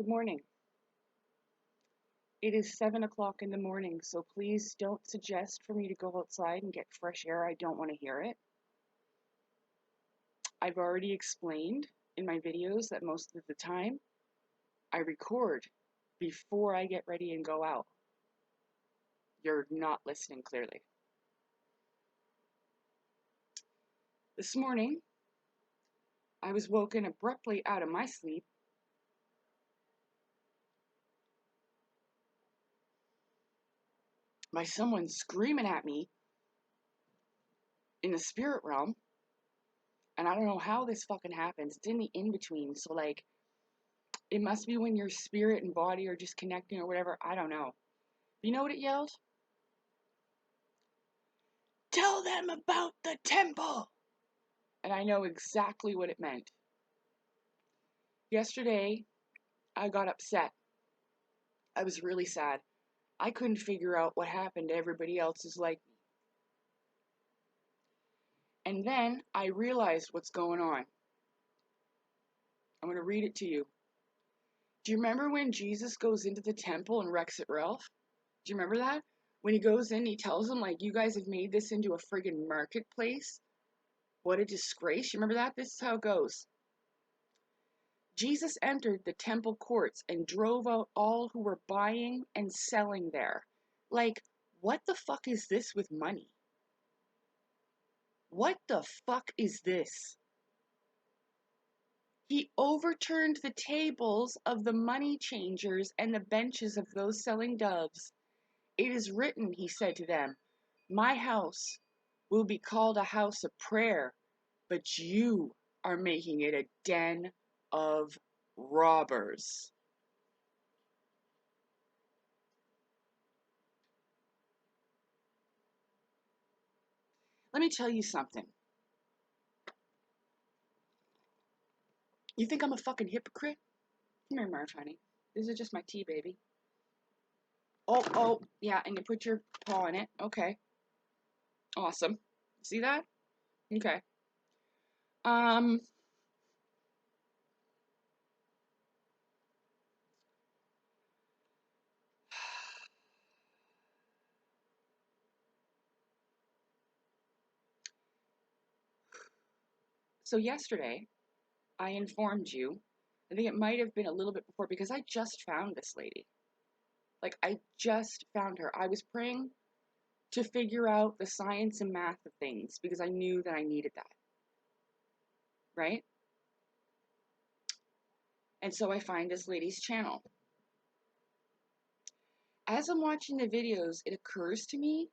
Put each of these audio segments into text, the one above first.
Good morning. It is 7 o'clock in the morning, so please don't suggest for me to go outside and get fresh air. I don't want to hear it. I've already explained in my videos that most of the time I record before I get ready and go out. You're not listening clearly. This morning, I was woken abruptly out of my sleep by someone screaming at me in the spirit realm, and I don't know how this fucking happens. It's in the in-between, so like, it must be when your spirit and body are just connecting or whatever. I don't know. You know what it yelled? Tell them about the temple! And I know exactly what it meant. Yesterday, I got upset. I was really sad. I couldn't figure out what happened to everybody else's like me. And then I realized what's going on. I'm going to read it to you. Do you remember when Jesus goes into the temple and wrecks it, Ralph? Do you remember that? When he goes in, he tells them, like, you guys have made this into a friggin' marketplace. What a disgrace. You remember that? This is how it goes. Jesus entered the temple courts and drove out all who were buying and selling there. Like, what the fuck is this with money? What the fuck is this? He overturned the tables of the money changers and the benches of those selling doves. It is written, he said to them, my house will be called a house of prayer, but you are making it a den of robbers. Let me tell you something. You think I'm a fucking hypocrite? Come here, Marv, honey. This is just my tea, baby. Oh, yeah, and you put your paw in it. Okay. Awesome. See that? Okay. So yesterday, I informed you, I think it might have been a little bit before, because I just found this lady. Like, I just found her. I was praying to figure out the science and math of things, because I knew that I needed that. Right? And so I find this lady's channel. As I'm watching the videos, it occurs to me,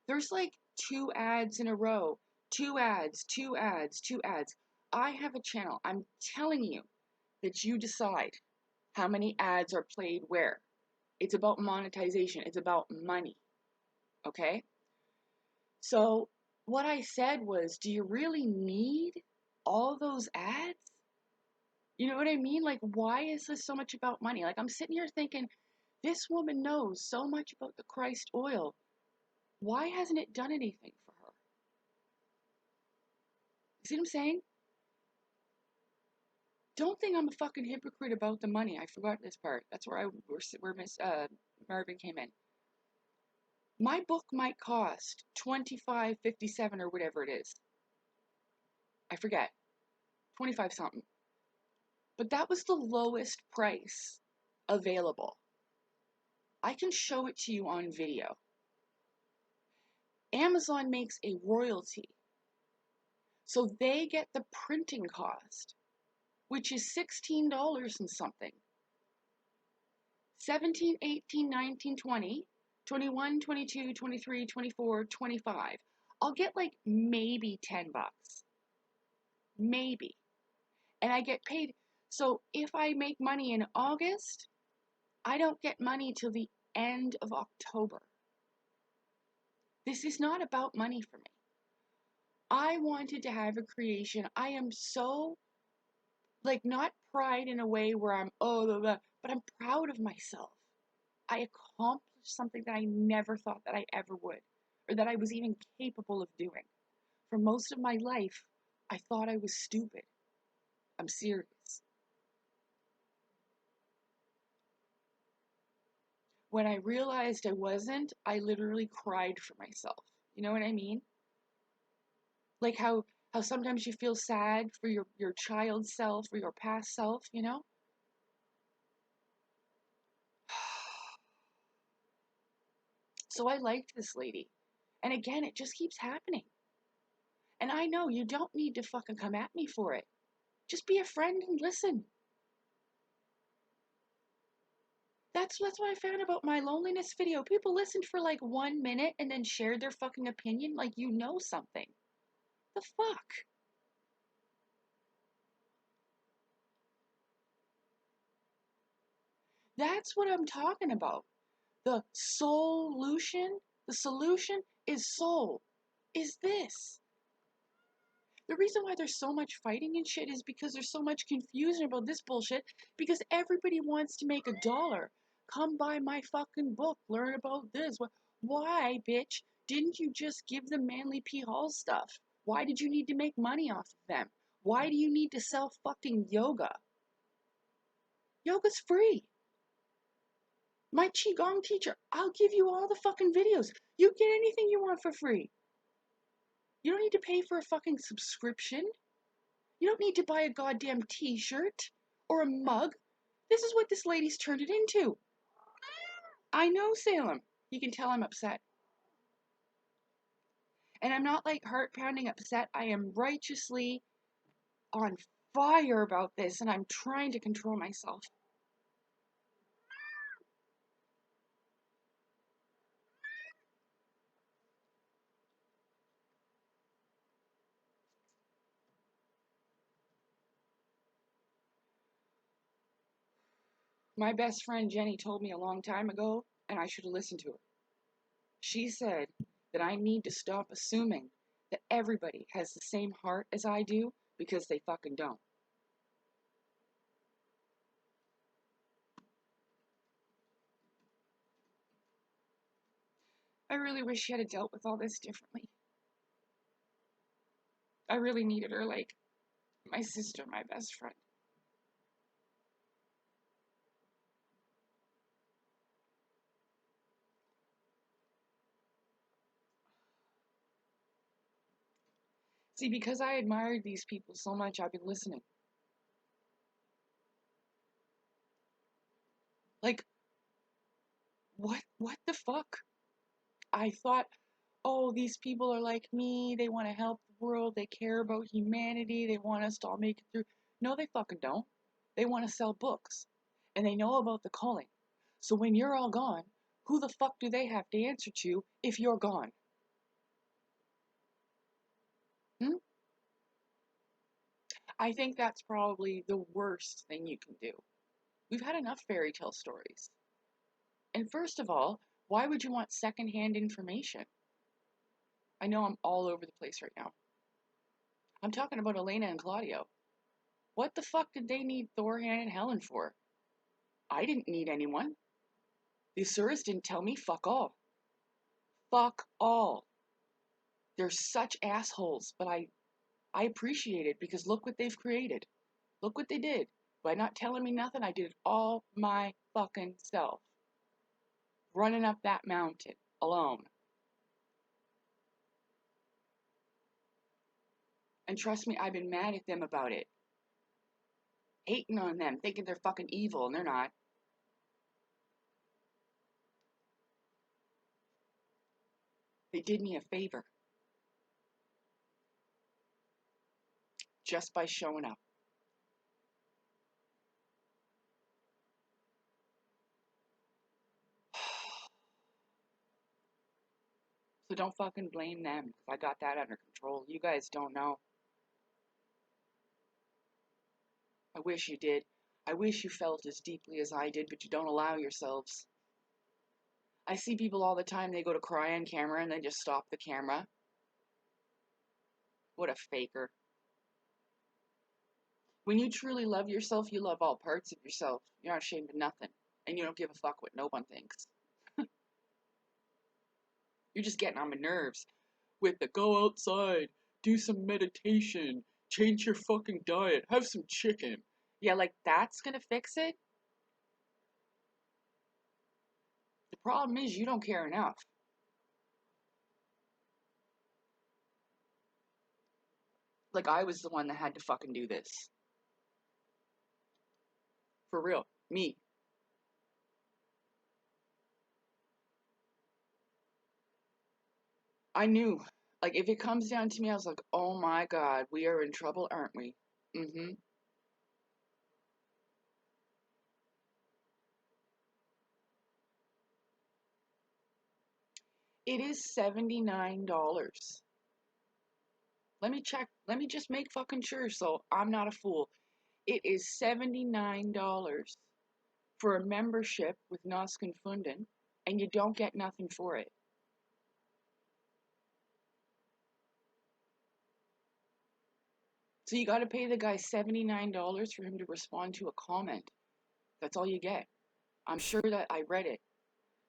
there's like 2 ads in a row. 2 ads, 2 ads, 2 ads. I have a channel. I'm telling you that you decide how many ads are played where. It's about monetization. It's about money. Okay? So what I said was, do you really need all those ads? You know what I mean? Like, why is this so much about money? Like, I'm sitting here thinking, this woman knows so much about the Christ oil. Why hasn't it done anything for her? You see what I'm saying? Don't think I'm a fucking hypocrite about the money. I forgot this part. That's where Miss Marvin came in. My book might cost $25.57 or whatever it is. I forget. 25 something. But that was the lowest price available. I can show it to you on video. Amazon makes a royalty. So they get the printing cost, which is $16 and something. 17, 18, 19, 20, 21, 22, 23, 24, 25. I'll get like maybe $10. Maybe. And I get paid. So if I make money in August, I don't get money till the end of October. This is not about money for me. I wanted to have a creation. I am so, like, not pride in a way where I'm, oh, blah, blah, but I'm proud of myself. I accomplished something that I never thought that I ever would, or that I was even capable of doing. For most of my life, I thought I was stupid. I'm serious. when I realized I wasn't, I literally cried for myself. You know what I mean? Like how sometimes you feel sad for your child self or your past self, you know? So I liked this lady. And again, it just keeps happening. And I know you don't need to fucking come at me for it. Just be a friend and listen. That's what I found about my loneliness video. People listened for like 1 minute and then shared their fucking opinion like you know something. The fuck? That's what I'm talking about. The solution, the solution is soul. Is this. The reason why there's so much fighting and shit is because there's so much confusion about this bullshit because everybody wants to make a dollar. Come buy my fucking book, learn about this. Why, bitch, didn't you just give them Manly P. Hall stuff? Why did you need to make money off of them? Why do you need to sell fucking yoga? Yoga's free. My Qigong teacher, I'll give you all the fucking videos. You get anything you want for free. You don't need to pay for a fucking subscription. You don't need to buy a goddamn t-shirt or a mug. This is what this lady's turned it into. I know, Salem. You can tell I'm upset. And I'm not like heart-pounding upset. I am righteously on fire about this and I'm trying to control myself. My best friend Jenny told me a long time ago, and I should have listened to her. She said that I need to stop assuming that everybody has the same heart as I do because they fucking don't. I really wish she had dealt with all this differently. I really needed her like my sister, my best friend. See, because I admired these people so much, I've been listening. Like, what the fuck? I thought, oh, these people are like me, they want to help the world, they care about humanity, they want us to all make it through. No, they fucking don't. They want to sell books. And they know about the culling. So when you're all gone, who the fuck do they have to answer to if you're gone? Hmm? I think that's probably the worst thing you can do. We've had enough fairy tale stories. And first of all, why would you want secondhand information? I know I'm all over the place right now. I'm talking about Elena and Claudio. What the fuck did they need Thorhan and Helen for? I didn't need anyone. The Asuras didn't tell me fuck all. Fuck all. They're such assholes, but I appreciate it because look what they've created. Look what they did. By not telling me nothing, I did it all my fucking self. Running up that mountain alone. And trust me, I've been mad at them about it. Hating on them, thinking they're fucking evil, and they're not. They did me a favor. Just by showing up. So don't fucking blame them. I got that under control. You guys don't know. I wish you did. I wish you felt as deeply as I did, but you don't allow yourselves. I see people all the time, they go to cry on camera and then just stop the camera. What a faker. When you truly love yourself, you love all parts of yourself. You're not ashamed of nothing. And you don't give a fuck what no one thinks. You're just getting on my nerves. With the go outside, do some meditation, change your fucking diet, have some chicken. Yeah, like that's gonna fix it? Problem is, you don't care enough. Like, I was the one that had to fucking do this. For real. Me. I knew. Like, if it comes down to me, I was like, oh my god, we are in trouble, aren't we? Mm-hmm. It is $79. Let me check. Let me just make fucking sure so I'm not a fool. It is $79 for a membership with Nos Confunden, and you don't get nothing for it. So you got to pay the guy $79 for him to respond to a comment. That's all you get. I'm sure that I read it.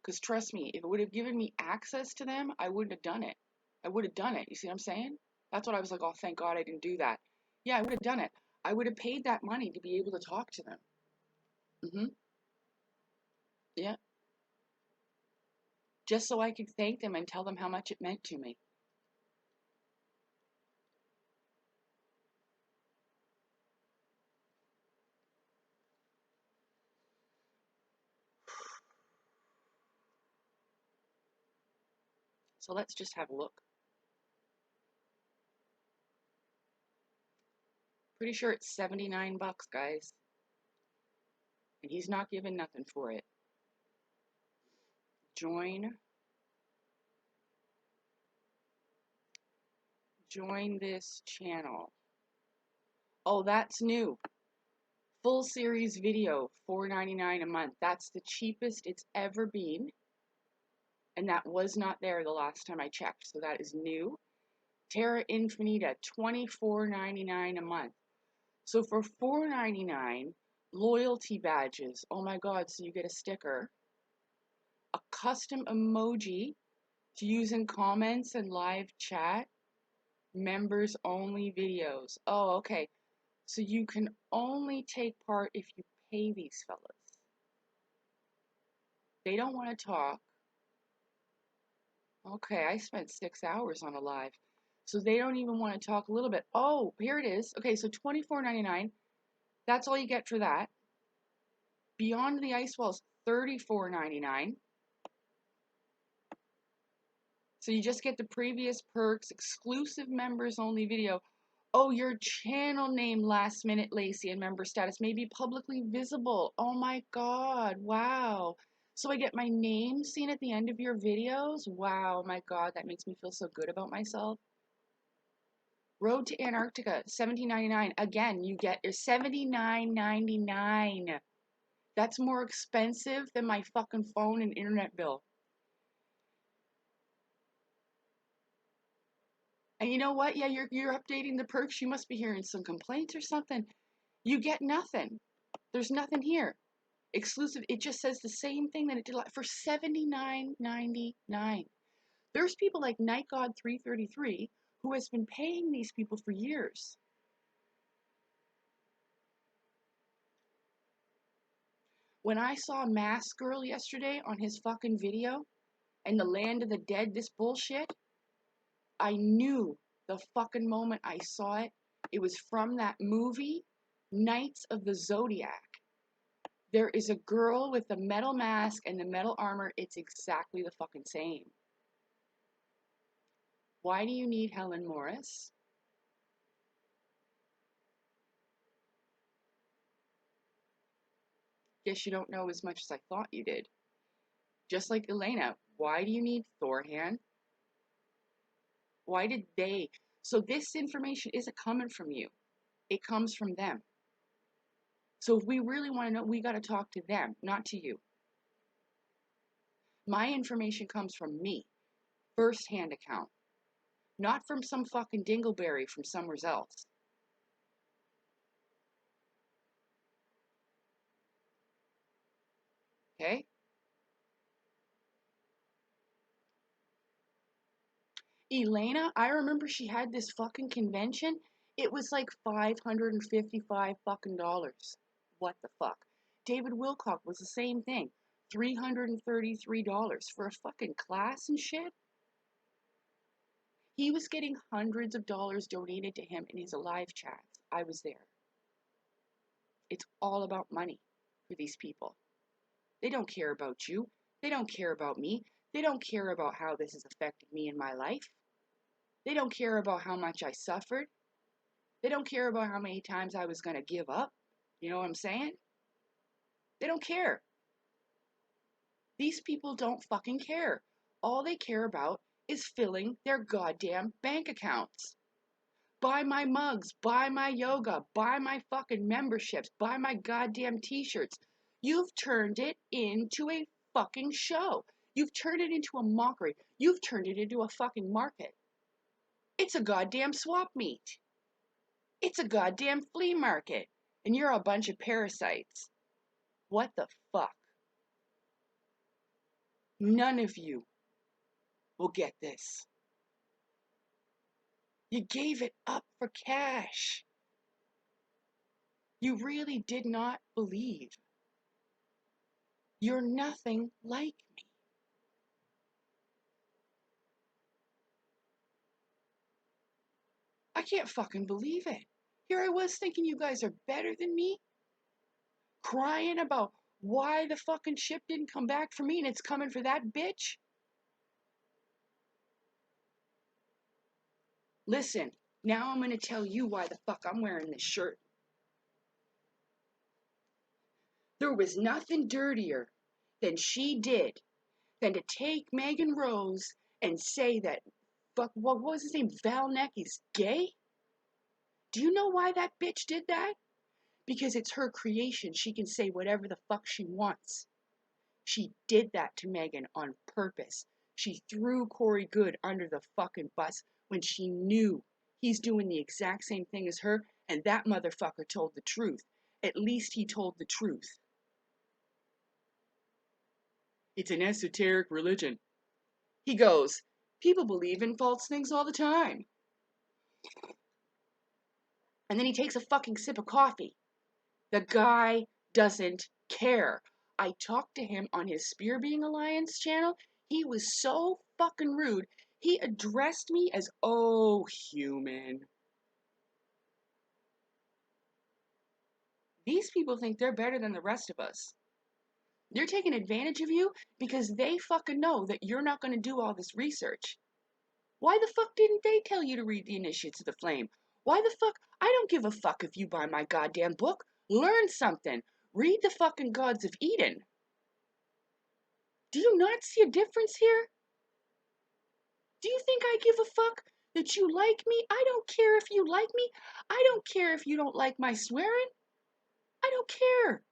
Because trust me, if it would have given me access to them, I wouldn't have done it. I would have done it. You see what I'm saying? That's what I was like, oh, thank God I didn't do that. Yeah, I would have done it. I would have paid that money to be able to talk to them. Mm-hmm. Yeah. Just so I could thank them and tell them how much it meant to me. So let's just have a look. Pretty sure it's 79 bucks, guys. And he's not giving nothing for it. Join this channel. Oh, that's new. Full series video, $4.99 a month. That's the cheapest it's ever been. And that was not there the last time I checked. So that is new. Terra Infinita, $24.99 a month. So for $4.99, loyalty badges. Oh my God, so you get a sticker. A custom emoji to use in comments and live chat. Members only videos. Oh, okay. So you can only take part if you pay these fellas. They don't want to talk. Okay, I spent 6 hours on a live. So they don't even want to talk a little bit. Oh, here it is. Okay, so $24.99. That's all you get for that. Beyond the Ice Walls, $34.99. So you just get the previous perks, exclusive members only video. Oh, your channel name, Last Minute Lacey, and member status may be publicly visible. Oh my God, wow. So I get my name seen at the end of your videos? Wow, my God, that makes me feel so good about myself. Road to Antarctica, $17.99. Again, you get your $79.99. That's more expensive than my fucking phone and internet bill. And you know what? Yeah, you're updating the perks. You must be hearing some complaints or something. You get nothing. There's nothing here. Exclusive. It just says the same thing that it did for $79.99. There's people like Night God 333 who has been paying these people for years. When I saw Mask Girl yesterday on his fucking video and the Land of the Dead, this bullshit, I knew the fucking moment I saw it. It was from that movie, Knights of the Zodiac. There is a girl with the metal mask and the metal armor. It's exactly the fucking same. Why do you need Helen Morris? Guess you don't know as much as I thought you did. Just like Elena, why do you need Thorhan? Why did they? So this information isn't coming from you. It comes from them. So if we really want to know, we got to talk to them, not to you. My information comes from me, first-hand account, not from some fucking dingleberry from somewhere else. Okay? Elena, I remember she had this fucking convention. It was like $555 fucking dollars. What the fuck? David Wilcock was the same thing. $333 for a fucking class and shit. He was getting hundreds of dollars donated to him in his live chats. I was there. It's all about money for these people. They don't care about you. They don't care about me. They don't care about how this is affecting me in my life. They don't care about how much I suffered. They don't care about how many times I was going to give up. You know what I'm saying? They don't care. These people don't fucking care. All they care about is filling their goddamn bank accounts. Buy my mugs, buy my yoga, buy my fucking memberships, buy my goddamn t-shirts. You've turned it into a fucking show. You've turned it into a mockery. You've turned it into a fucking market. It's a goddamn swap meet. It's a goddamn flea market. And you're a bunch of parasites. What the fuck? None of you will get this. You gave it up for cash. You really did not believe. You're nothing like me. I can't fucking believe it. Here I was thinking you guys are better than me, crying about why the fucking ship didn't come back for me and it's coming for that bitch. Listen, now I'm going to tell you why the fuck I'm wearing this shirt. There was nothing dirtier than she did than to take Megan Rose and say that, fuck, what was his name, Valnecky's gay? Do you know why that bitch did that? Because it's her creation. She can say whatever the fuck she wants. She did that to Megan on purpose. She threw Corey Good under the fucking bus when she knew he's doing the exact same thing as her, and that motherfucker told the truth. At least he told the truth. It's an esoteric religion. He goes, people believe in false things all the time. And then he takes a fucking sip of coffee. The guy doesn't care. I talked to him on his Spear Being Alliance channel. He was so fucking rude. He addressed me as, oh, human. These people think they're better than the rest of us. They're taking advantage of you because they fucking know that you're not going to do all this research. Why the fuck didn't they tell you to read the Initiates of the Flame? Why the fuck? I don't give a fuck if you buy my goddamn book. Learn something. Read the fucking Gods of Eden. Do you not see a difference here? Do you think I give a fuck that you like me? I don't care if you like me. I don't care if you don't like my swearing. I don't care.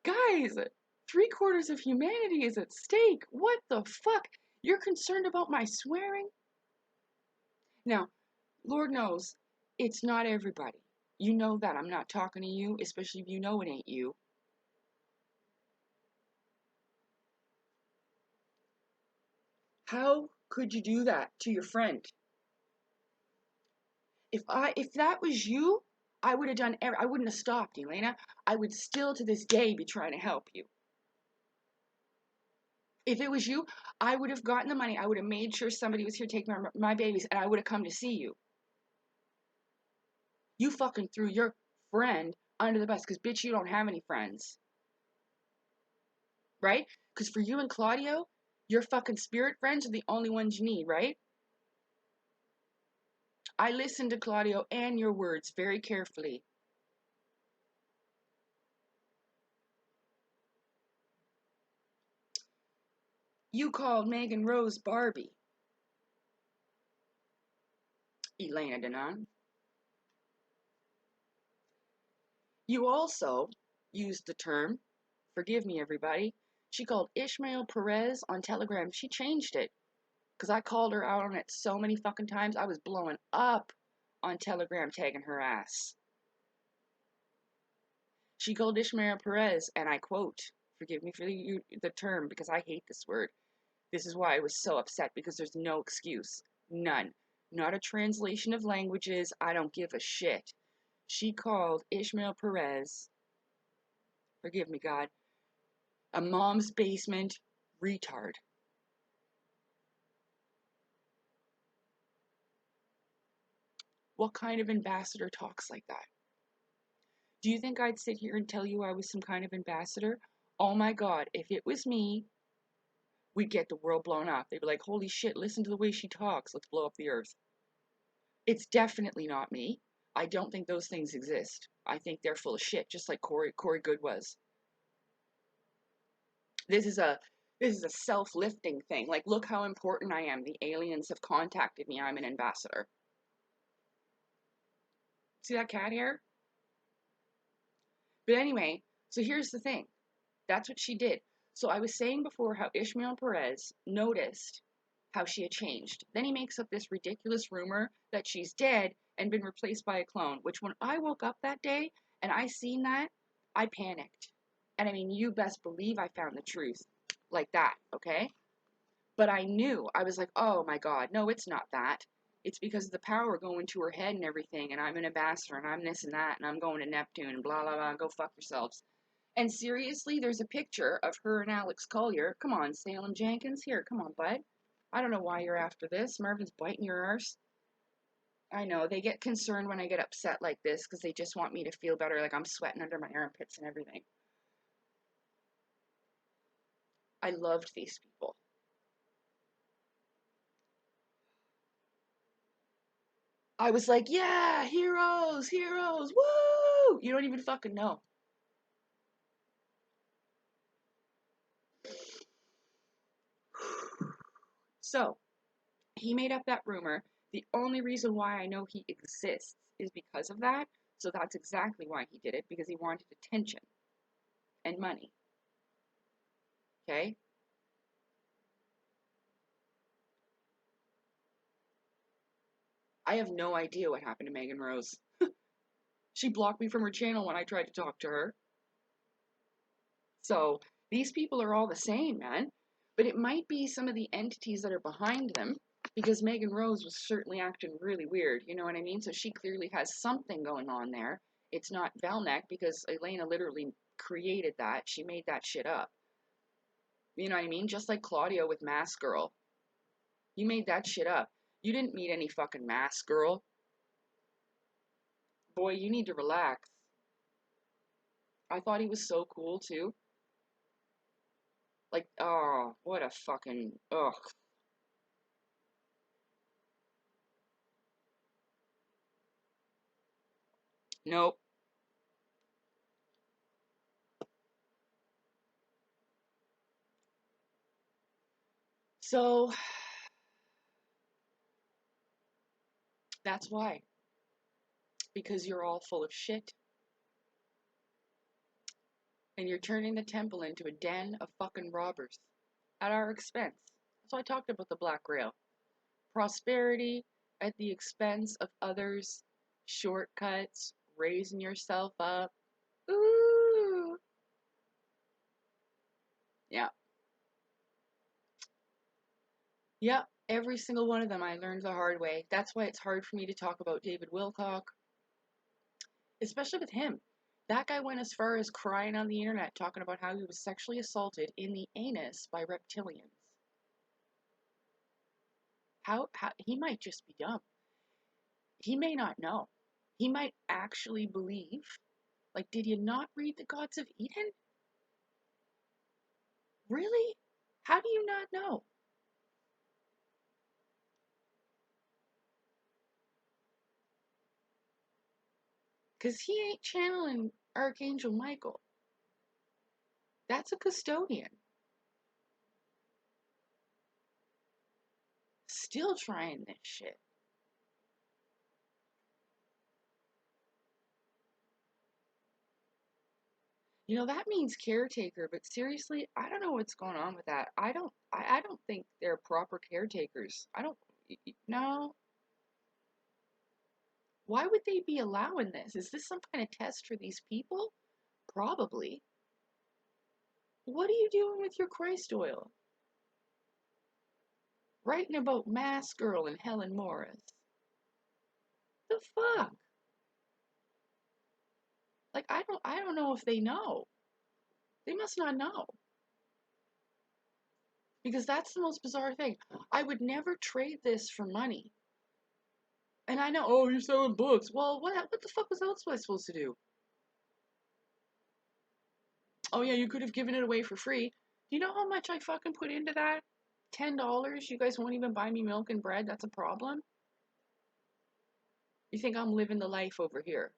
Guys, 3/4 of humanity is at stake. What the fuck? You're concerned about my swearing? Now, Lord knows, it's not everybody. You know that. I'm not talking to you, especially if you know it ain't you. How could you do that to your friend? If that was you, I would have done. I wouldn't have stopped, Elena. I would still to this day be trying to help you. If it was you, I would have gotten the money. I would have made sure somebody was here taking my babies, and I would have come to see you. You fucking threw your friend under the bus because, bitch, you don't have any friends. Right? Because for you and Claudio, your fucking spirit friends are the only ones you need, right? I listened to Claudio and your words very carefully. You called Megan Rose Barbie. Elena Danaan. You also used the term, forgive me everybody, she called Ishmael Perez on Telegram. She changed it because I called her out on it so many fucking times. I was blowing up on Telegram tagging her ass. She called Ishmael Perez, and I quote, forgive me for the term because I hate this word. This is why I was so upset, because there's no excuse. None. Not a translation of languages. I don't give a shit. She called Ishmael Perez, forgive me, God, a mom's basement retard. What kind of ambassador talks like that? Do you think I'd sit here and tell you I was some kind of ambassador? Oh my God, if it was me, we'd get the world blown up. They'd be like, holy shit, listen to the way she talks. Let's blow up the earth. It's definitely not me. I don't think those things exist. I think they're full of shit, just like Corey Good was. This is a self-lifting thing. Like, look how important I am. The aliens have contacted me. I'm an ambassador. See that cat hair? But anyway, so here's the thing. That's what she did. So I was saying before how Ishmael Perez noticed how she had changed. Then he makes up this ridiculous rumor that she's dead and been replaced by a clone, which when I woke up that day and I seen that, I panicked. And I mean, you best believe I found the truth like that, okay? But I knew, I was like, oh my God, no, it's not that. It's because of the power going to her head and everything, and I'm an ambassador, and I'm this and that, and I'm going to Neptune, and blah, blah, blah, go fuck yourselves. And seriously, there's a picture of her and Alex Collier. Come on, Salem Jenkins. Here, come on, bud. I don't know why you're after this. Marvin's biting your arse. I know, they get concerned when I get upset like this because they just want me to feel better, like I'm sweating under my armpits and everything. I loved these people. I was like, yeah, heroes, heroes, woo! You don't even fucking know. So, he made up that rumor. The only reason why I know he exists is because of that. So that's exactly why he did it, because he wanted attention and money. Okay? I have no idea what happened to Megan Rose. She blocked me from her channel when I tried to talk to her. So these people are all the same, man. But it might be some of the entities that are behind them, because Megan Rose was certainly acting really weird, you know what I mean? So she clearly has something going on there. It's not Velnek, because Elena literally created that. She made that shit up. You know what I mean? Just like Claudio with Mask Girl. You made that shit up. You didn't meet any fucking Mask Girl. Boy, you need to relax. I thought he was so cool too. Like, oh, what a fucking, ugh. Nope. So, that's why. Because you're all full of shit. And you're turning the temple into a den of fucking robbers. At our expense. So I talked about the Black Grail. Prosperity at the expense of others. Shortcuts. Raising yourself up. Ooh. Yeah. Yep, every single one of them I learned the hard way. That's why it's hard for me to talk about David Wilcock, especially with him. That guy went as far as crying on the internet talking about how he was sexually assaulted in the anus by reptilians. How he might just be dumb. He may not know. He might actually believe. Like, did you not read the Gods of Eden? Really? How do you not know? Because he ain't channeling Archangel Michael. That's a custodian. Still trying this shit. You know, that means caretaker, but seriously, I don't know what's going on with that. I don't think they're proper caretakers. I don't, no. Why would they be allowing this? Is this some kind of test for these people? Probably. What are you doing with your Christ oil? Writing about Mask Girl and Helen Morris. The fuck? I don't know if they know. They must not know. Because that's the most bizarre thing. I would never trade this for money. And I know, oh, you're selling books. Well, what the fuck was else was I supposed to do? Oh yeah, you could have given it away for free. Do you know how much I fucking put into that? $10? You guys won't even buy me milk and bread? That's a problem? You think I'm living the life over here?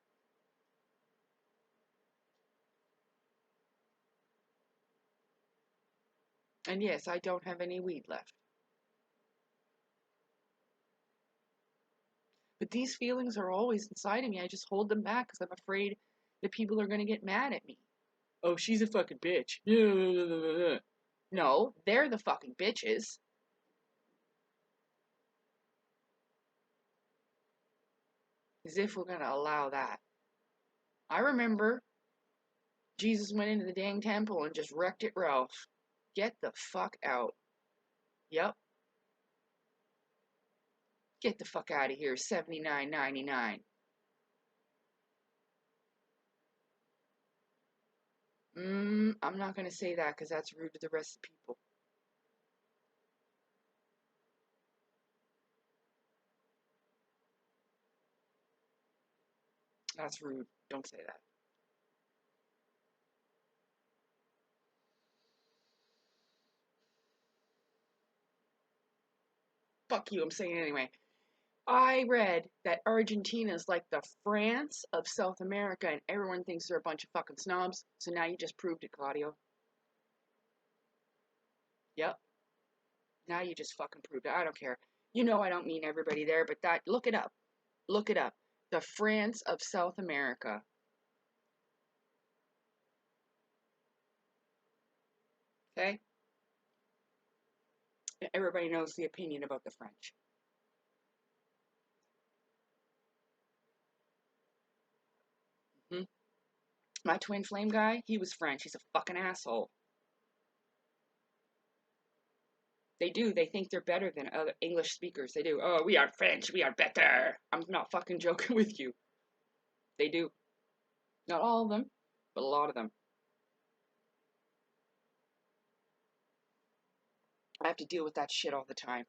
And yes, I don't have any weed left. But these feelings are always inside of me. I just hold them back because I'm afraid that people are going to get mad at me. Oh, she's a fucking bitch. No, they're the fucking bitches. As if we're going to allow that. I remember Jesus went into the dang temple and just wrecked it, Ralph. Get the fuck out. Yep. Get the fuck out of here. $79.99. I'm not going to say that because that's rude to the rest of the people. That's rude. Don't say that. Fuck you, I'm saying it anyway. I read that Argentina is like the France of South America and everyone thinks they're a bunch of fucking snobs. So now you just proved it, Claudio. Yep. Now you just fucking proved it. I don't care. You know I don't mean everybody there, but that, look it up. Look it up. The France of South America. Okay? Everybody knows the opinion about the French. Hmm? My twin flame guy, he was French. He's a fucking asshole. They do. They think they're better than other English speakers. They do. Oh, we are French. We are better. I'm not fucking joking with you. They do. Not all of them, but a lot of them. I have to deal with that shit all the time.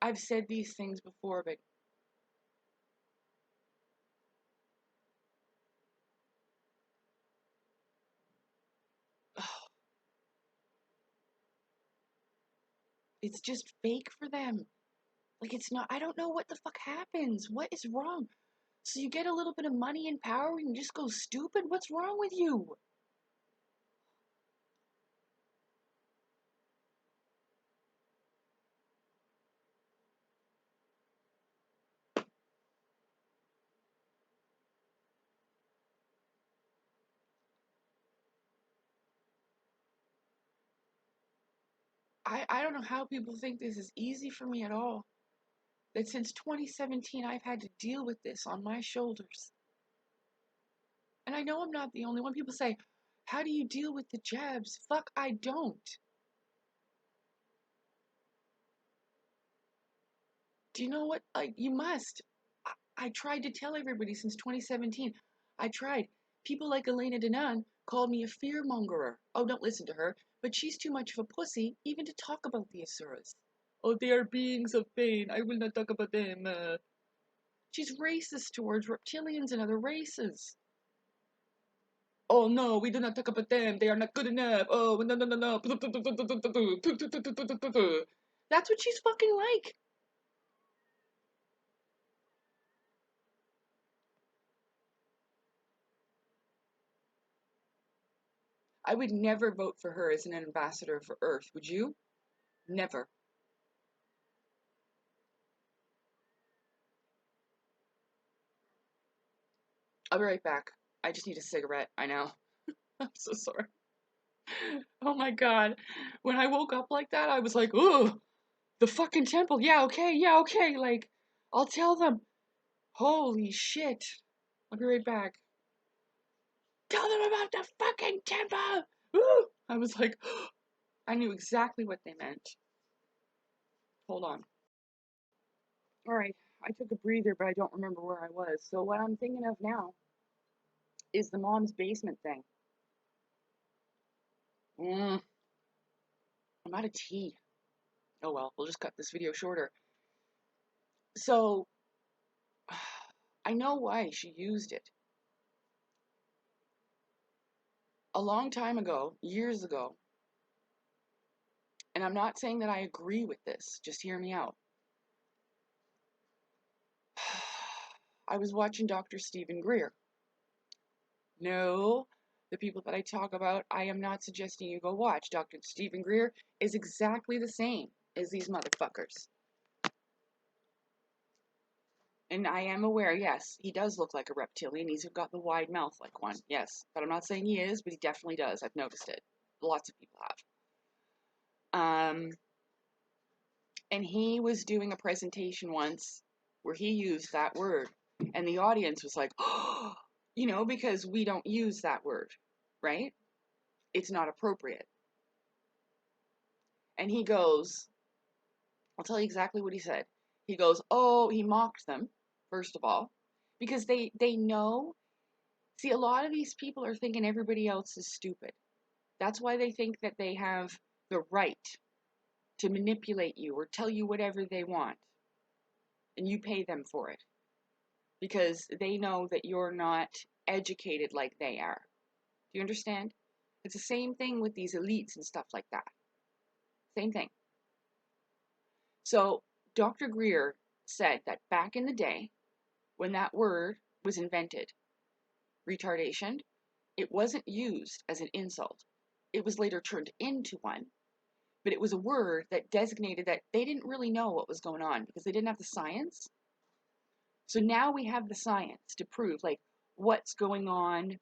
I've said these things before, but it's just fake for them. Like, it's not, I don't know what the fuck happens. What is wrong? So you get a little bit of money and power and you just go stupid? What's wrong with you? I don't know how people think this is easy for me at all. That since 2017 I've had to deal with this on my shoulders. And I know I'm not the only one. People say, how do you deal with the jabs? Fuck, I don't. Do you know what? Like, you must. I tried to tell everybody since 2017. I tried. People like Elena Danaan called me a fearmongerer. Oh, don't listen to her. But she's too much of a pussy even to talk about the Asuras. Oh, they are beings of pain. I will not talk about them. She's racist towards reptilians and other races. Oh no, we do not talk about them. They are not good enough. Oh no no no no. That's what she's fucking like. I would never vote for her as an ambassador for Earth. Would you? Never. I'll be right back. I just need a cigarette. I know. I'm so sorry. Oh my god. When I woke up like that, I was like, ooh, the fucking temple. Yeah, okay, yeah, okay. Like, I'll tell them. Holy shit. I'll be right back. tell them about the fucking temple. Woo! I was like, I knew exactly what they meant. Hold on. All right, I took a breather, but I don't remember where I was. So what I'm thinking of now is the mom's basement thing. I'm out of tea. Oh well, we'll just cut this video shorter. So, I know why she used it. A long time ago, years ago, and I'm not saying that I agree with this, just hear me out. I was watching Dr. Stephen Greer. No, the people that I talk about, I am not suggesting you go watch. Dr. Stephen Greer is exactly the same as these motherfuckers. And I am aware, yes, he does look like a reptilian. He's got the wide mouth like one, yes. But I'm not saying he is, but he definitely does. I've noticed it. Lots of people have. And he was doing a presentation once where he used that word. And the audience was like, oh, you know, because we don't use that word, right? It's not appropriate. And he goes, I'll tell you exactly what he said. He goes, oh, he mocked them, first of all, because they know. See, a lot of these people are thinking everybody else is stupid. That's why they think that they have the right to manipulate you or tell you whatever they want. And you pay them for it. Because they know that you're not educated like they are. Do you understand? It's the same thing with these elites and stuff like that. Same thing. So, Dr. Greer said that back in the day, when that word was invented, retardation, it wasn't used as an insult. It was later turned into one, but it was a word that designated that they didn't really know what was going on because they didn't have the science. So now we have the science to prove like what's going on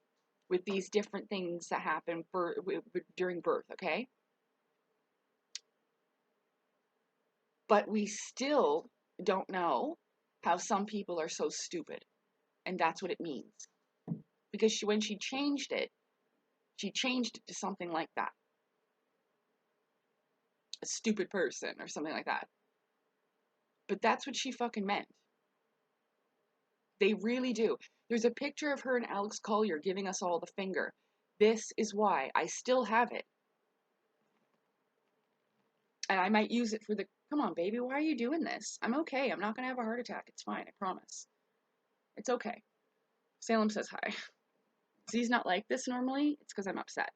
with these different things that happen during birth, okay? But we still don't know how some people are so stupid, and that's what it means. Because when she changed it to something like that. A stupid person or something like that. But that's what she fucking meant. They really do. There's a picture of her and Alex Collier giving us all the finger. This is why I still have it. And I might use it for the, come on, baby, why are you doing this? I'm okay. I'm not going to have a heart attack. It's fine. I promise. It's okay. Salem says hi. So he's not like this normally. It's because I'm upset.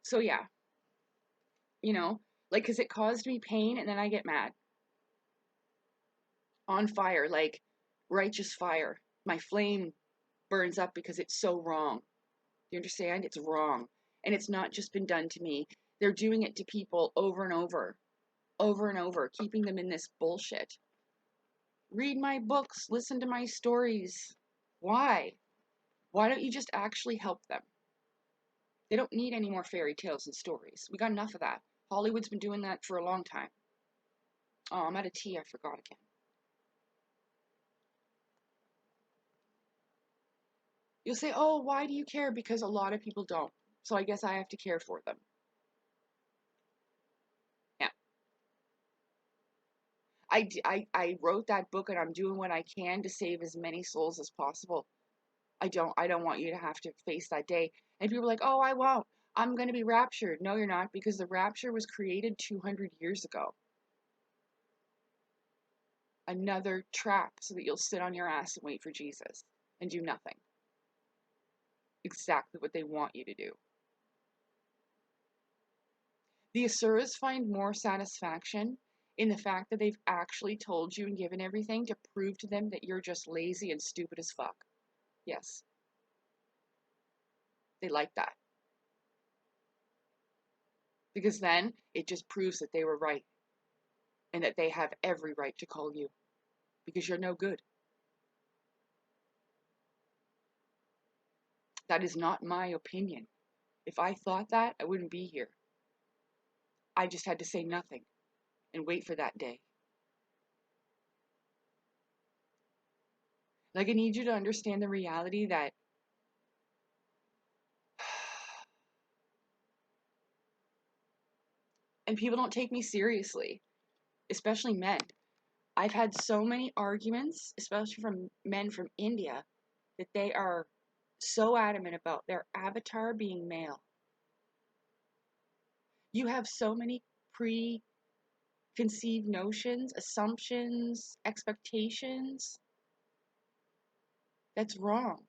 So yeah. You know, like, because it caused me pain and then I get mad. On fire, like righteous fire. My flame burns up because it's so wrong. Do you understand? It's wrong. And it's not just been done to me. They're doing it to people over and over and over, keeping them in this bullshit. Read my books, listen to my stories. Why? Why don't you just actually help them? They don't need any more fairy tales and stories. We got enough of that. Hollywood's been doing that for a long time. Oh, I'm out of tea. I forgot again. You'll say, oh, why do you care? Because a lot of people don't. So I guess I have to care for them. Yeah. I wrote that book and I'm doing what I can to save as many souls as possible. I don't want you to have to face that day. And people are like, oh, I won't. I'm going to be raptured. No, you're not, because the rapture was created 200 years ago. Another trap so that you'll sit on your ass and wait for Jesus and do nothing. Exactly what they want you to do. The Asuras find more satisfaction in the fact that they've actually told you and given everything to prove to them that you're just lazy and stupid as fuck. Yes. They like that. Because then it just proves that they were right. And that they have every right to call you. Because you're no good. That is not my opinion. If I thought that, I wouldn't be here. I just had to say nothing and wait for that day. Like, I need you to understand the reality that and people don't take me seriously, especially men. I've had so many arguments, especially from men from India, that they are so adamant about their avatar being male. You have so many preconceived notions, assumptions, expectations. That's wrong.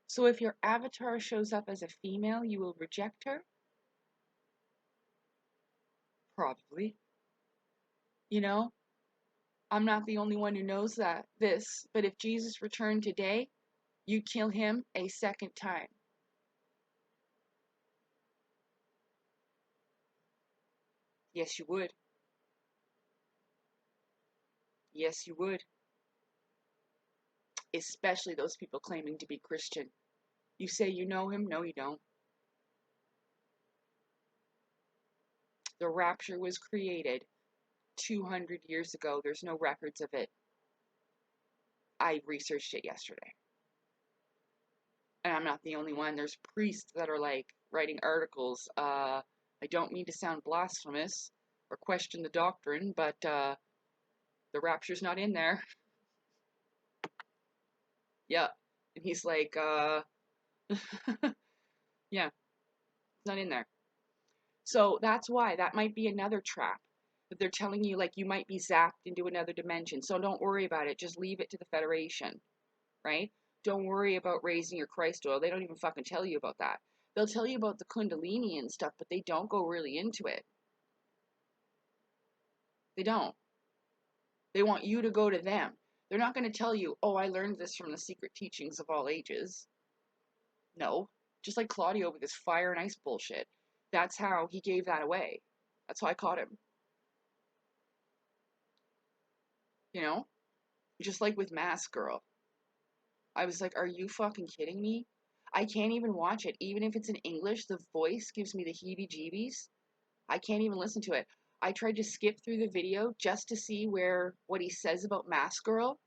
So if your avatar shows up as a female, you will reject her? Probably. You know, I'm not the only one who knows this, but if Jesus returned today, you'd kill him a second time. Yes, you would. Yes, you would. Especially those people claiming to be Christian. You say you know him? No, you don't. The rapture was created 200 years ago. There's no records of it. I researched it yesterday. And I'm not the only one. There's priests that are like writing articles. I don't mean to sound blasphemous or question the doctrine, but the rapture's not in there. Yeah. And he's like, yeah, it's not in there. So that's why that might be another trap. That they're telling you like you might be zapped into another dimension. So don't worry about it. Just leave it to the Federation, right? Don't worry about raising your Christ oil. They don't even fucking tell you about that. They'll tell you about the Kundalini and stuff, but they don't go really into it. They don't. They want you to go to them. They're not going to tell you, oh, I learned this from the secret teachings of all ages. No. Just like Claudio with his fire and ice bullshit. That's how he gave that away. That's how I caught him. You know? Just like with Mask Girl. I was like, are you fucking kidding me? I can't even watch it. Even if it's in English, the voice gives me the heebie-jeebies. I can't even listen to it. I tried to skip through the video just to see what he says about Mask Girl.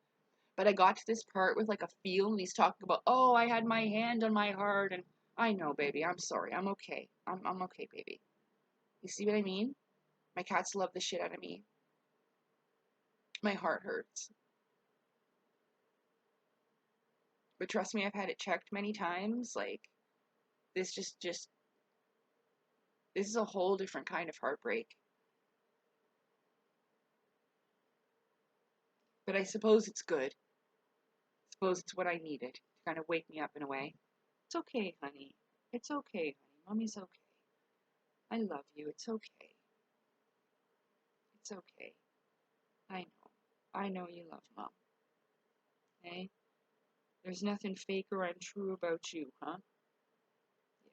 But I got to this part with like a feel, and he's talking about, oh, I had my hand on my heart, and I know, baby, I'm sorry, I'm okay. I'm okay, baby. You see what I mean? My cats love the shit out of me. My heart hurts. But trust me, I've had it checked many times. Like, this this is a whole different kind of heartbreak. But I suppose it's good. I suppose it's what I needed to kind of wake me up in a way. It's okay, honey. It's okay, honey. Mommy's okay. I love you. It's okay. It's okay. I know. I know you love Mom. Okay? There's nothing fake or untrue about you, huh? Yeah.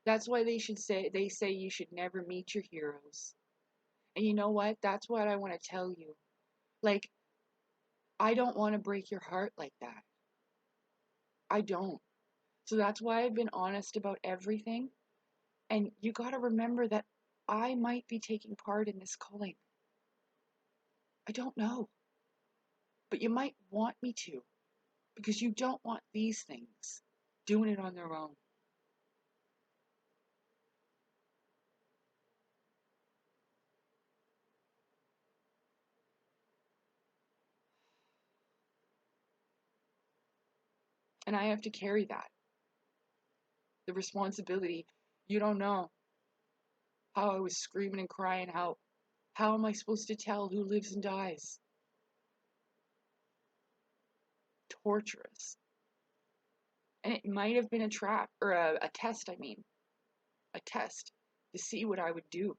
That's why they say you should never meet your heroes. And you know what? That's what I want to tell you. Like, I don't want to break your heart like that. I don't. So that's why I've been honest about everything. And you got to remember that I might be taking part in this culling. I don't know. But you might want me to, because you don't want these things doing it on their own. And I have to carry that. The responsibility. You don't know how I was screaming and crying. How am I supposed to tell who lives and dies? Torturous. And it might have been a trap, or a test, I mean. A test to see what I would do.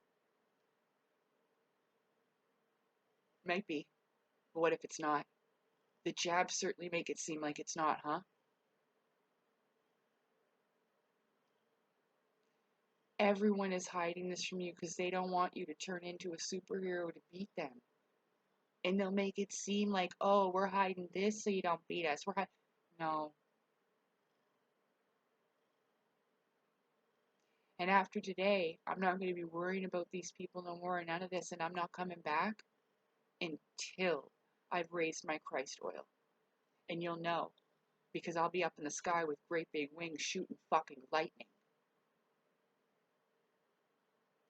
Might be. But what if it's not? The jabs certainly make it seem like it's not, huh? Everyone is hiding this from you because they don't want you to turn into a superhero to beat them. And they'll make it seem like, oh, we're hiding this so you don't beat us. No. And after today, I'm not going to be worrying about these people no more and none of this, and I'm not coming back until I've raised my Christ oil. And you'll know, because I'll be up in the sky with great big wings shooting fucking lightning.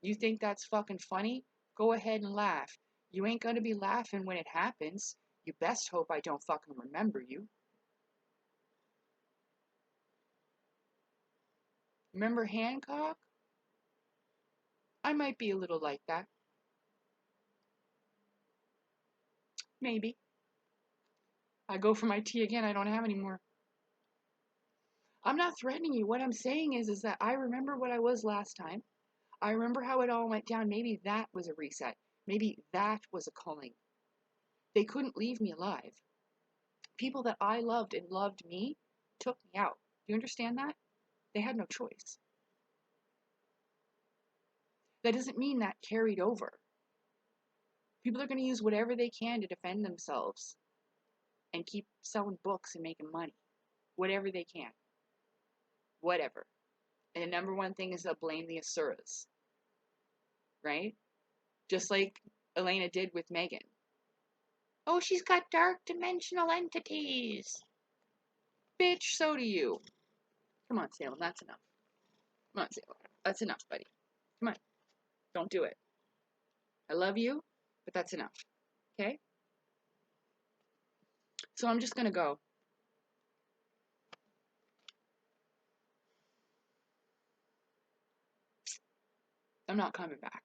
You think that's fucking funny? Go ahead and laugh. You ain't gonna be laughing when it happens. You best hope I don't fucking remember you. Remember Hancock? I might be a little like that. Maybe. I go for my tea again, I don't have any more. I'm not threatening you. What I'm saying is that I remember what I was last time. I remember how it all went down. Maybe that was a reset. Maybe that was a culling. They couldn't leave me alive. People that I loved and loved me took me out. Do you understand that? They had no choice. That doesn't mean that carried over. People are going to use whatever they can to defend themselves and keep selling books and making money. Whatever they can. Whatever. And the number one thing is they'll blame the Asuras. Right? Just like Elena did with Megan. Oh, she's got dark dimensional entities. Bitch, so do you. Come on, Salem, that's enough. Come on, Salem. That's enough, buddy. Come on. Don't do it. I love you, but that's enough. Okay? So I'm just going to go. I'm not coming back.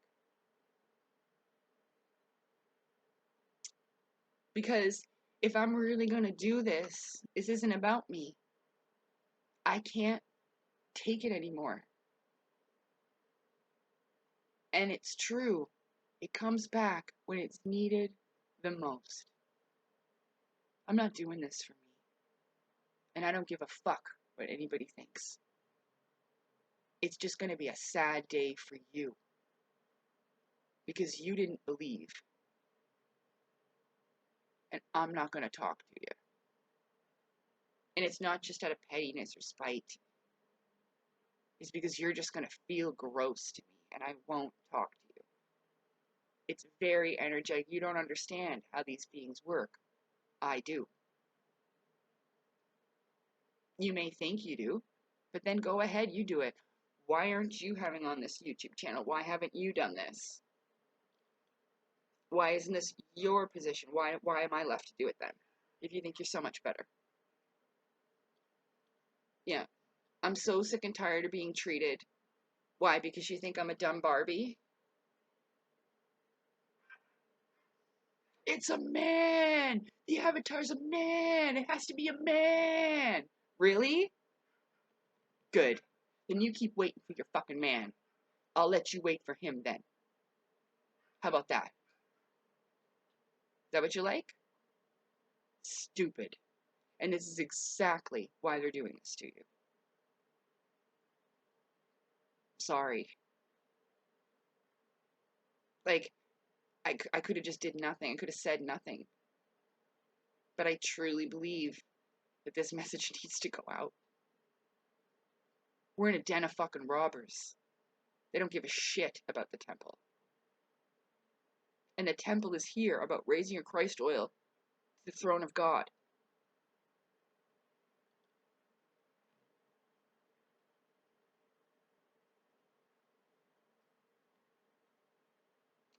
Because if I'm really going to do this, this isn't about me. I can't take it anymore. And it's true. It comes back when it's needed the most. I'm not doing this for me. And I don't give a fuck what anybody thinks. It's just going to be a sad day for you. Because you didn't believe. And I'm not going to talk to you. And it's not just out of pettiness or spite. It's because you're just going to feel gross to me. And I won't talk to you. It's very energetic. You don't understand how these beings work. I do. You may think you do. But then go ahead, you do it. Why aren't you having on this YouTube channel? Why haven't you done this? Why isn't this your position? Why am I left to do it then? If you think you're so much better. Yeah. I'm so sick and tired of being treated. Why? Because you think I'm a dumb Barbie? It's a man! The avatar's a man! It has to be a man! Really? Good. Then you keep waiting for your fucking man. I'll let you wait for him then. How about that? Is that what you like? Stupid. And this is exactly why they're doing this to you. Sorry. Like, I could have just did nothing. I could have said nothing. But I truly believe that this message needs to go out. We're in a den of fucking robbers. They don't give a shit about the temple. And the temple is here about raising your Christ oil to the throne of God.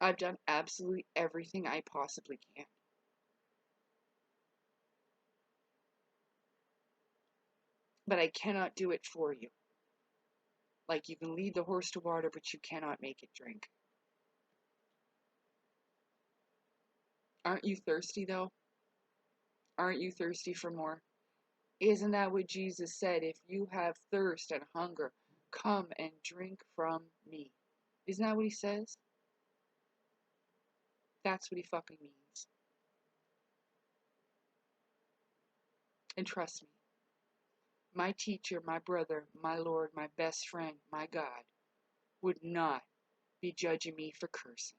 I've done absolutely everything I possibly can. But I cannot do it for you. Like you can lead the horse to water, but you cannot make it drink. Aren't you thirsty though? Aren't you thirsty for more? Isn't that what Jesus said? If you have thirst and hunger, come and drink from me. Isn't that what he says? That's what he fucking means. And trust me, my teacher, my brother, my Lord, my best friend, my God, would not be judging me for cursing.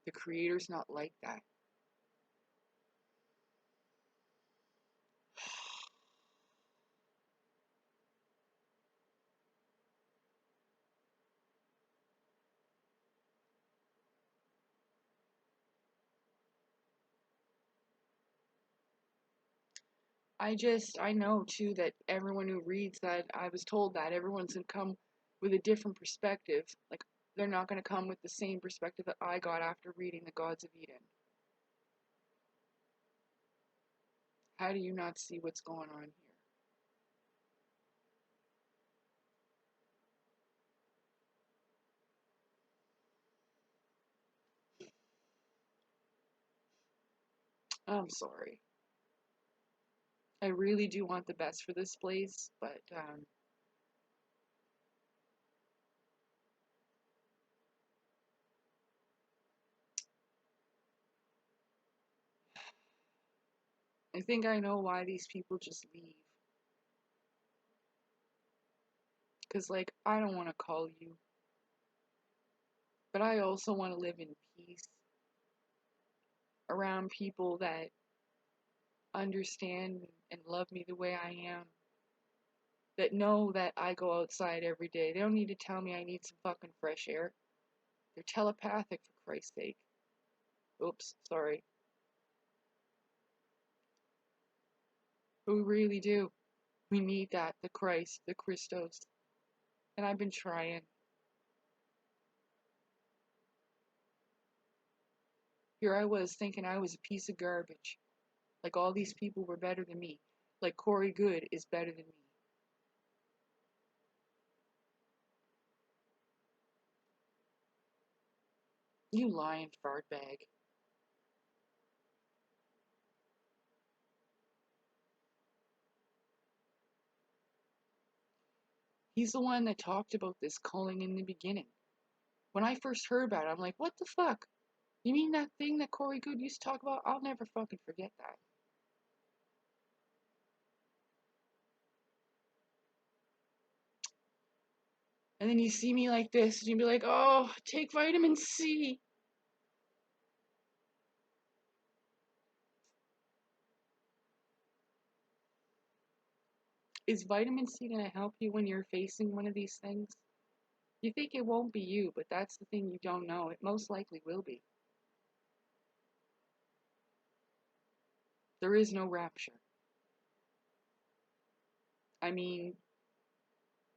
The Creator's not like that. I know too that everyone who reads that, I was told that everyone's gonna come with a different perspective. Like, they're not gonna come with the same perspective that I got after reading The Gods of Eden. How do you not see what's going on here? I'm sorry. I really do want the best for this place, but I think I know why these people just leave. Because, like, I don't want to call you, but I also want to live in peace around people that understand and love me the way I am, that know that I go outside every day. They don't need to tell me I need some fucking fresh air. They're telepathic, for Christ's sake. Oops, sorry. But we really do. We need that, the Christ, the Christos. And I've been trying. Here I was thinking I was a piece of garbage. Like all these people were better than me. Like Corey Good is better than me. You lying fart bag. He's the one that talked about this culling in the beginning. When I first heard about it, I'm like, what the fuck? You mean that thing that Corey Good used to talk about? I'll never fucking forget that. And then you see me like this, and you'd be like, oh, take vitamin C. Is vitamin C going to help you when you're facing one of these things? You think it won't be you, but that's the thing you don't know. It most likely will be. There is no rapture. I mean,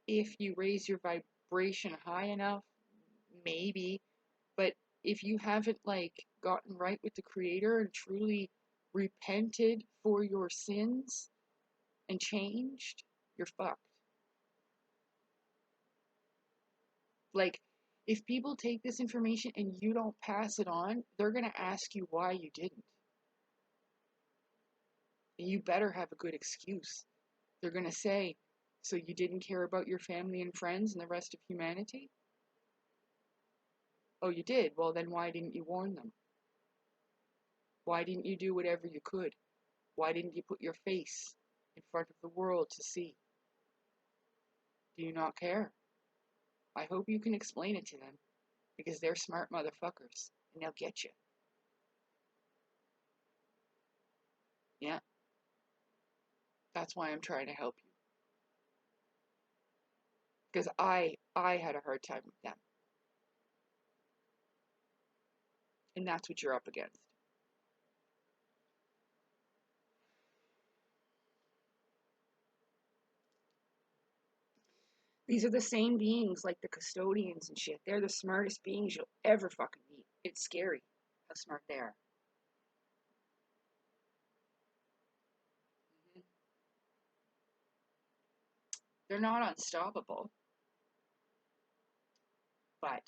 if you raise your vibration high enough, maybe. But if you haven't, like, gotten right with the Creator and truly repented for your sins and changed, you're fucked. Like, if people take this information and you don't pass it on, they're going to ask you why you didn't. And you better have a good excuse. They're going to say, so you didn't care about your family and friends and the rest of humanity? Oh, you did? Well, then why didn't you warn them? Why didn't you do whatever you could? Why didn't you put your face in front of the world to see? Do you not care? I hope you can explain it to them, because they're smart motherfuckers, and they'll get you. Yeah, that's why I'm trying to help you. Because I had a hard time with them. And that's what you're up against. These are the same beings like the custodians and shit. They're the smartest beings you'll ever fucking meet. It's scary how smart they are. Mhm. They're not unstoppable, but,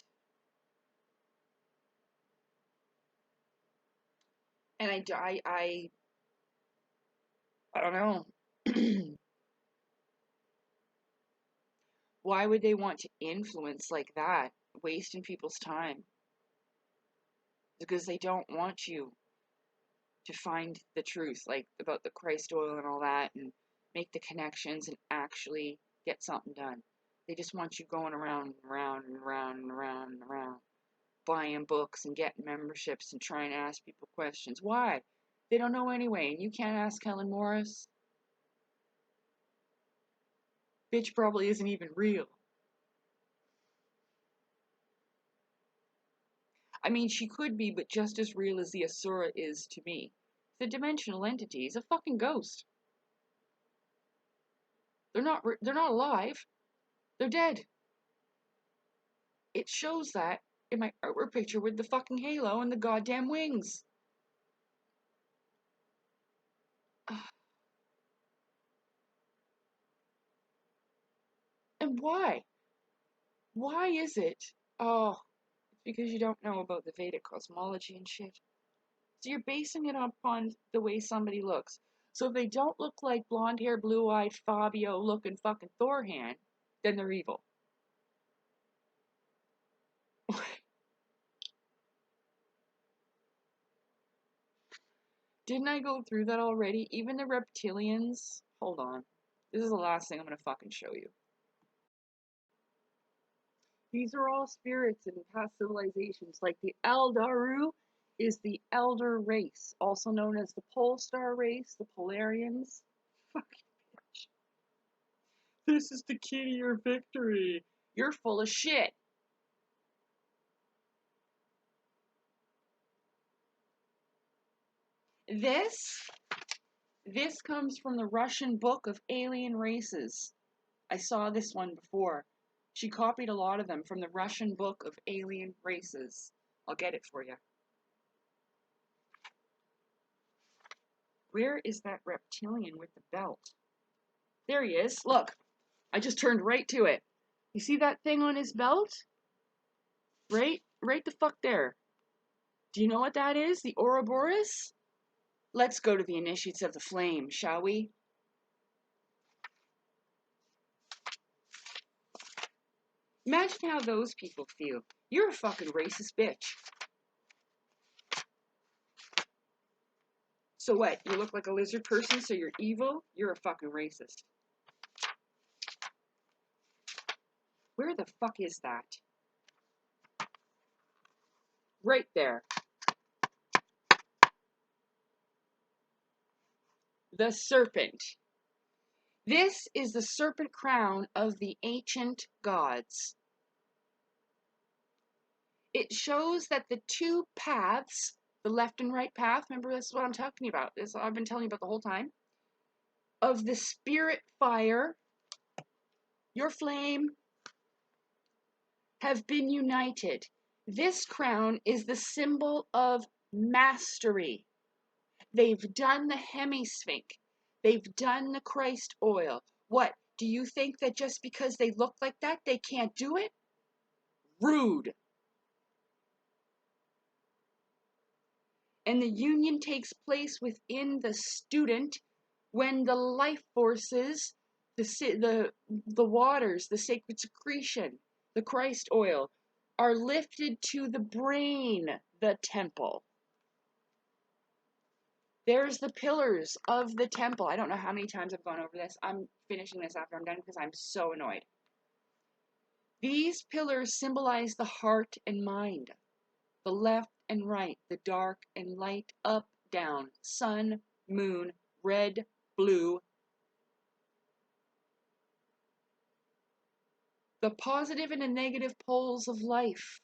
and I don't know. Why would they want to influence like that, wasting people's time? Because they don't want you to find the truth, like about the Christ oil and all that, and make the connections and actually get something done. They just want you going around and around and around and around and around, buying books and getting memberships and trying to ask people questions. Why? They don't know anyway, and you can't ask Helen Morris. Bitch probably isn't even real. I mean, she could be, but just as real as the Asura is to me. It's a dimensional entity. He's a fucking ghost. They're not alive. They're dead. It shows that in my artwork picture with the fucking halo and the goddamn wings. And why? Why is it? Oh, it's because you don't know about the Vedic cosmology and shit. So you're basing it upon the way somebody looks. So if they don't look like blonde hair, blue eyed Fabio looking fucking Thorhan, then they're evil. Didn't I go through that already? Even the reptilians? Hold on. This is the last thing I'm gonna fucking show you. These are all spirits in past civilizations. Like the Eldaru is the elder race, also known as the Pole Star race, the Polarians. Fucking bitch. This is the key to your victory. You're full of shit. This comes from the Russian book of alien races. I saw this one before. She copied a lot of them from the Russian book of alien races. I'll get it for you. Where is that reptilian with the belt? There he is. Look, I just turned right to it. You see that thing on his belt? Right the fuck there. Do you know what that is? The Ouroboros? Let's go to the initiates of the flame, shall we? Imagine how those people feel. You're a fucking racist bitch. So what? You look like a lizard person, so you're evil? You're a fucking racist. Where the fuck is that? Right there. The serpent. This is the serpent crown of the ancient gods. It shows that the two paths, the left and right path, remember this is what I'm talking about, this I've been telling you about the whole time, of the spirit fire, your flame, have been united. This crown is the symbol of mastery. They've done the hemisphinx. They've done the Christ oil. What? Do you think that just because they look like that, they can't do it? Rude. And the union takes place within the student when the life forces, the waters, the sacred secretion, the Christ oil, are lifted to the brain, the temple. There's the pillars of the temple. I don't know how many times I've gone over this. I'm finishing this after I'm done because I'm so annoyed. These pillars symbolize the heart and mind, the left and right, the dark and light, up, down, sun, moon, red, blue, the positive and the negative poles of life.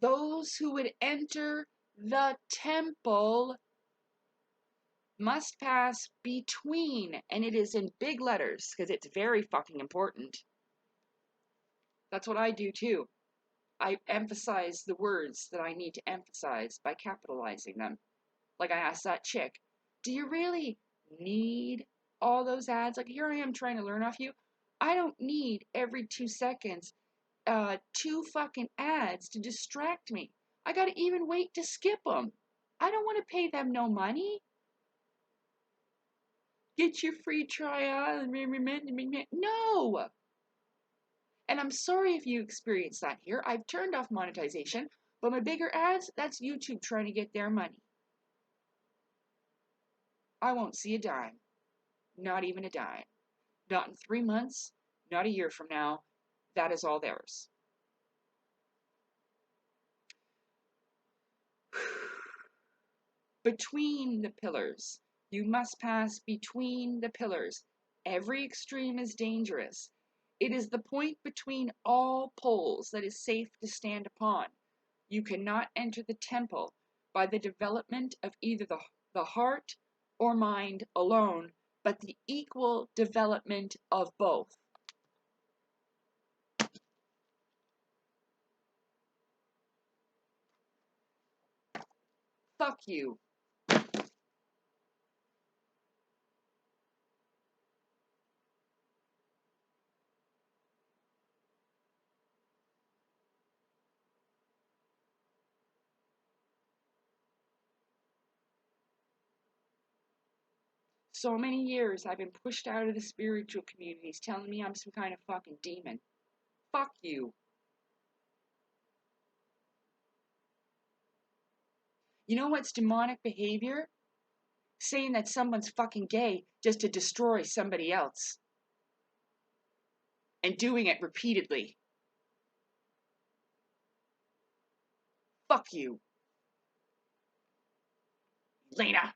Those who would enter the temple must pass between, and it is in big letters because it's very fucking important. That's what I do too. I emphasize the words that I need to emphasize by capitalizing them. Like I asked that chick, do you really need all those ads? Like here I am trying to learn off you. I don't need every 2 seconds 2 fucking ads to distract me. I gotta even wait to skip them. I don't want to pay them no money. Get your free trial. No! And I'm sorry if you experienced that here. I've turned off monetization, but my bigger ads, that's YouTube trying to get their money. I won't see a dime. Not even a dime. Not in 3 months, not a year from now. That is all theirs. Between the pillars. You must pass between the pillars. Every extreme is dangerous. It is the point between all poles that is safe to stand upon. You cannot enter the temple by the development of either the heart or mind alone, but the equal development of both. Fuck you. So many years I've been pushed out of the spiritual communities telling me I'm some kind of fucking demon. Fuck you. You know what's demonic behavior? Saying that someone's fucking gay just to destroy somebody else. And doing it repeatedly. Fuck you. Elena.